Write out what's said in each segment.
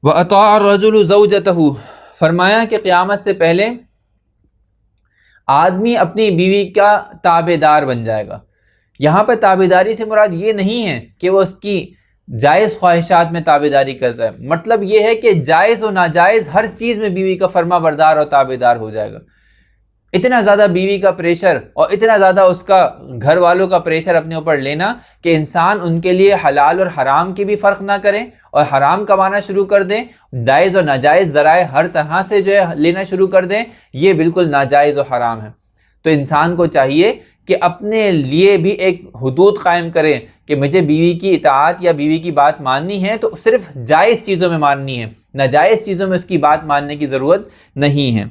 وَأَطَاعَ الرَّجُلُ زَوْجَتَهُ، فرمایا کہ قیامت سے پہلے آدمی اپنی بیوی کا تابع دار بن جائے گا۔ یہاں پر تابع داری سے مراد یہ نہیں ہے کہ وہ اس کی جائز خواہشات میں تابع داری کرتا ہے، مطلب یہ ہے کہ جائز و ناجائز ہر چیز میں بیوی کا فرما بردار اور تابع دار ہو جائے گا۔ اتنا زیادہ بیوی کا پریشر اور اتنا زیادہ اس کا گھر والوں کا پریشر اپنے اوپر لینا کہ انسان ان کے لیے حلال اور حرام کی بھی فرق نہ کرے اور حرام کمانا شروع کر دیں، جائز اور ناجائز ذرائع ہر طرح سے جو ہے لینا شروع کر دیں، یہ بالکل ناجائز و حرام ہے۔ تو انسان کو چاہیے کہ اپنے لیے بھی ایک حدود قائم کرے کہ مجھے بیوی کی اطاعت یا بیوی کی بات ماننی ہے تو صرف جائز چیزوں میں ماننی ہے، ناجائز چیزوں میں اس کی بات ماننے کی ضرورت نہیں ہے۔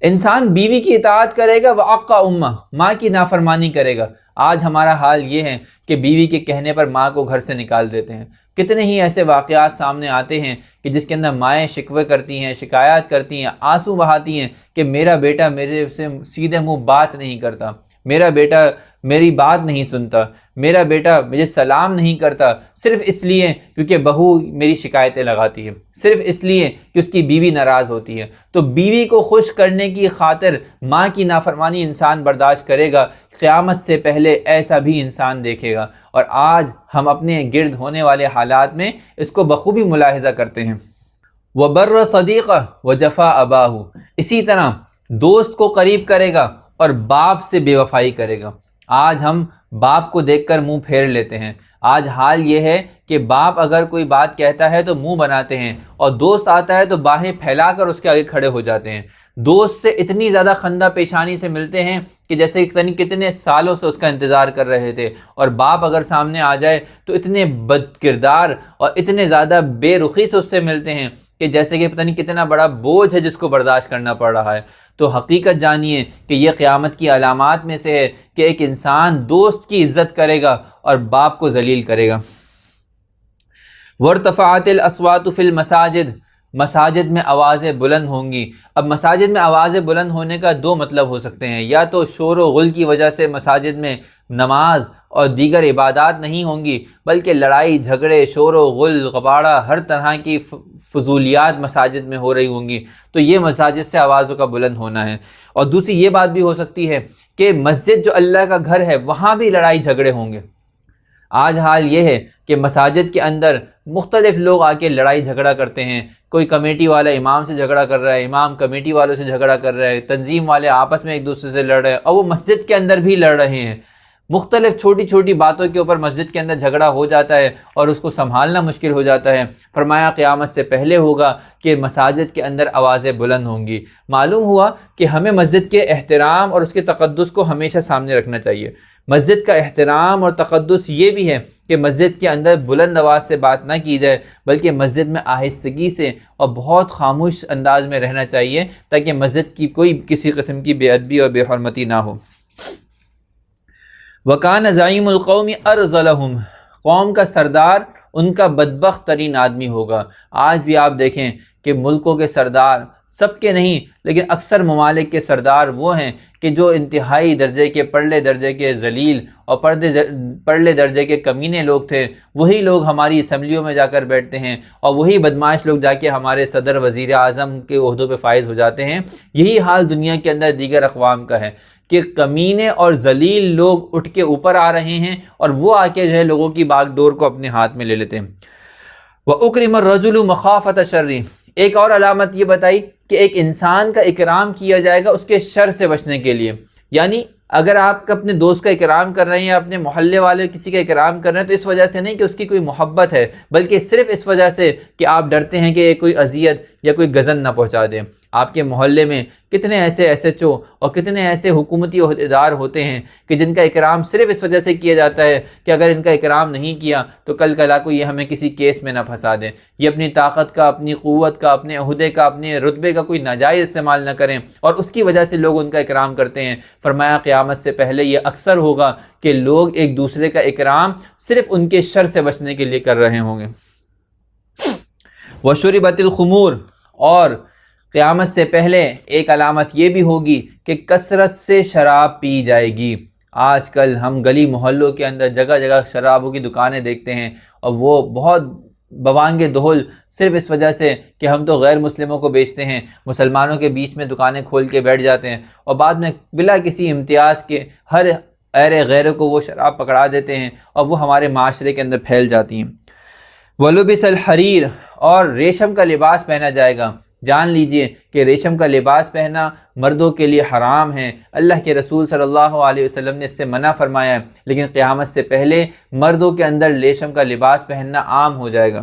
انسان بیوی کی اطاعت کرے گا وَعَقَّ أُمَّهُ، ماں کی نافرمانی کرے گا۔ آج ہمارا حال یہ ہے کہ بیوی کے کہنے پر ماں کو گھر سے نکال دیتے ہیں۔ کتنے ہی ایسے واقعات سامنے آتے ہیں کہ جس کے اندر مائیں شکوے کرتی ہیں، شکایات کرتی ہیں، آنسو بہاتی ہیں کہ میرا بیٹا میرے سے سیدھے منہ بات نہیں کرتا، میرا بیٹا میری بات نہیں سنتا، میرا بیٹا مجھے سلام نہیں کرتا، صرف اس لیے کیونکہ بہو میری شکایتیں لگاتی ہے، صرف اس لیے کہ اس کی بیوی ناراض ہوتی ہے۔ تو بیوی کو خوش کرنے کی خاطر ماں کی نافرمانی انسان برداشت کرے گا، قیامت سے پہلے ایسا بھی انسان دیکھے گا، اور آج ہم اپنے گرد ہونے والے حالات میں اس کو بخوبی ملاحظہ کرتے ہیں۔ وَبَرَّ صَدِيقَهُ وَجَفَا أَبَاهُ، اسی طرح دوست کو قریب کرے گا اور باپ سے بے وفائی کرے گا۔ آج ہم باپ کو دیکھ کر منہ پھیر لیتے ہیں۔ آج حال یہ ہے کہ باپ اگر کوئی بات کہتا ہے تو منہ بناتے ہیں، اور دوست آتا ہے تو باہیں پھیلا کر اس کے آگے کھڑے ہو جاتے ہیں۔ دوست سے اتنی زیادہ خندہ پیشانی سے ملتے ہیں کہ جیسے کتنے سالوں سے اس کا انتظار کر رہے تھے، اور باپ اگر سامنے آ جائے تو اتنے بد کردار اور اتنے زیادہ بے رخی سے اس سے ملتے ہیں کہ جیسے کہ پتہ نہیں کتنا بڑا بوجھ ہے جس کو برداشت کرنا پڑ رہا ہے۔ تو حقیقت جانیے کہ یہ قیامت کی علامات میں سے ہے کہ ایک انسان دوست کی عزت کرے گا اور باپ کو ذلیل کرے گا۔ وارتفعت الاصوات فی المساجد، مساجد میں آوازیں بلند ہوں گی۔ اب مساجد میں آوازیں بلند ہونے کا دو مطلب ہو سکتے ہیں، یا تو شور و غل کی وجہ سے مساجد میں نماز اور دیگر عبادات نہیں ہوں گی، بلکہ لڑائی جھگڑے، شور و غل، غبارہ، ہر طرح کی فضولیات مساجد میں ہو رہی ہوں گی، تو یہ مساجد سے آوازوں کا بلند ہونا ہے۔ اور دوسری یہ بات بھی ہو سکتی ہے کہ مسجد جو اللہ کا گھر ہے وہاں بھی لڑائی جھگڑے ہوں گے۔ آج حال یہ ہے کہ مساجد کے اندر مختلف لوگ آ کے لڑائی جھگڑا کرتے ہیں، کوئی کمیٹی والا امام سے جھگڑا کر رہا ہے، امام کمیٹی والوں سے جھگڑا کر رہا ہے، تنظیم والے آپس میں ایک دوسرے سے لڑ رہے ہیں، اور وہ مسجد کے اندر بھی لڑ رہے ہیں۔ مختلف چھوٹی چھوٹی باتوں کے اوپر مسجد کے اندر جھگڑا ہو جاتا ہے اور اس کو سنبھالنا مشکل ہو جاتا ہے۔ فرمایا قیامت سے پہلے ہوگا کہ مساجد کے اندر آوازیں بلند ہوں گی۔ معلوم ہوا کہ ہمیں مسجد کے احترام اور اس کے تقدس کو ہمیشہ سامنے رکھنا چاہیے۔ مسجد کا احترام اور تقدس یہ بھی ہے کہ مسجد کے اندر بلند آواز سے بات نہ کی جائے، بلکہ مسجد میں آہستگی سے اور بہت خاموش انداز میں رہنا چاہیے، تاکہ مسجد کی کوئی کسی قسم کی بے ادبی اور بے حرمتی نہ ہو۔ وَكَانَ زَعِيمُ الْقَوْمِ أَرْذَلَهُمْ، قوم کا سردار ان کا بدبخت ترین آدمی ہوگا۔ آج بھی آپ دیکھیں کہ ملکوں کے سردار، سب کے نہیں لیکن اکثر ممالک کے سردار وہ ہیں کہ جو انتہائی درجے کے پرلے درجے کے ذلیل اور پرلے درجے کے کمینے لوگ تھے، وہی لوگ ہماری اسمبلیوں میں جا کر بیٹھتے ہیں، اور وہی بدمعاش لوگ جا کے ہمارے صدر، وزیر اعظم کے عہدوں پہ فائز ہو جاتے ہیں۔ یہی حال دنیا کے اندر دیگر اقوام کا ہے کہ کمینے اور ذلیل لوگ اٹھ کے اوپر آ رہے ہیں، اور وہ آ کے جو ہے لوگوں کی باغ ڈور کو اپنے ہاتھ میں لے لیتے ہیں۔ وَأُكْرِمَ الرَّجُلُ مَخَافَةَ شَرِّ، ایک اور علامت یہ بتائی کہ ایک انسان کا اکرام کیا جائے گا اس کے شر سے بچنے کے لیے۔ یعنی اگر آپ اپنے دوست کا اکرام کر رہے ہیں یا اپنے محلے والے کسی کا اکرام کر رہے ہیں تو اس وجہ سے نہیں کہ اس کی کوئی محبت ہے، بلکہ صرف اس وجہ سے کہ آپ ڈرتے ہیں کہ کوئی اذیت یا کوئی غضن نہ پہنچا دے۔ آپ کے محلے میں کتنے ایسے ایس ایچ او اور کتنے ایسے حکومتی عہدیدار ہوتے ہیں کہ جن کا اکرام صرف اس وجہ سے کیا جاتا ہے کہ اگر ان کا اکرام نہیں کیا تو کل کلا کو یہ ہمیں کسی کیس میں نہ پھنسا دیں، یہ اپنی طاقت کا، اپنی قوت کا، اپنے عہدے کا، اپنے رتبے کا کوئی ناجائز استعمال نہ کریں، اور اس کی وجہ سے لوگ ان کا اکرام کرتے ہیں۔ فرمایا قیامت سے پہلے یہ اکثر ہوگا کہ لوگ ایک دوسرے کا اکرام صرف ان کے شر سے بچنے کے لیے کر رہے ہوں گے۔ وَشُرِبَتِ الْخُمُورُ، اور قیامت سے پہلے ایک علامت یہ بھی ہوگی کہ کثرت سے شراب پی جائے گی۔ آج کل ہم گلی محلوں کے اندر جگہ جگہ شرابوں کی دکانیں دیکھتے ہیں، اور وہ بہت بوانگ دہل صرف اس وجہ سے کہ ہم تو غیر مسلموں کو بیچتے ہیں، مسلمانوں کے بیچ میں دکانیں کھول کے بیٹھ جاتے ہیں اور بعد میں بلا کسی امتیاز کے ہر غیروں کو وہ شراب پکڑا دیتے ہیں اور وہ ہمارے معاشرے کے اندر پھیل جاتی ہیں۔ وَلُبِسَ الْحَرِيرُ، اور ریشم کا لباس پہنا جائے گا۔ جان لیجئے کہ ریشم کا لباس پہنا مردوں کے لیے حرام ہے، اللہ کے رسول صلی اللہ علیہ وسلم نے اس سے منع فرمایا ہے، لیکن قیامت سے پہلے مردوں کے اندر ریشم کا لباس پہننا عام ہو جائے گا۔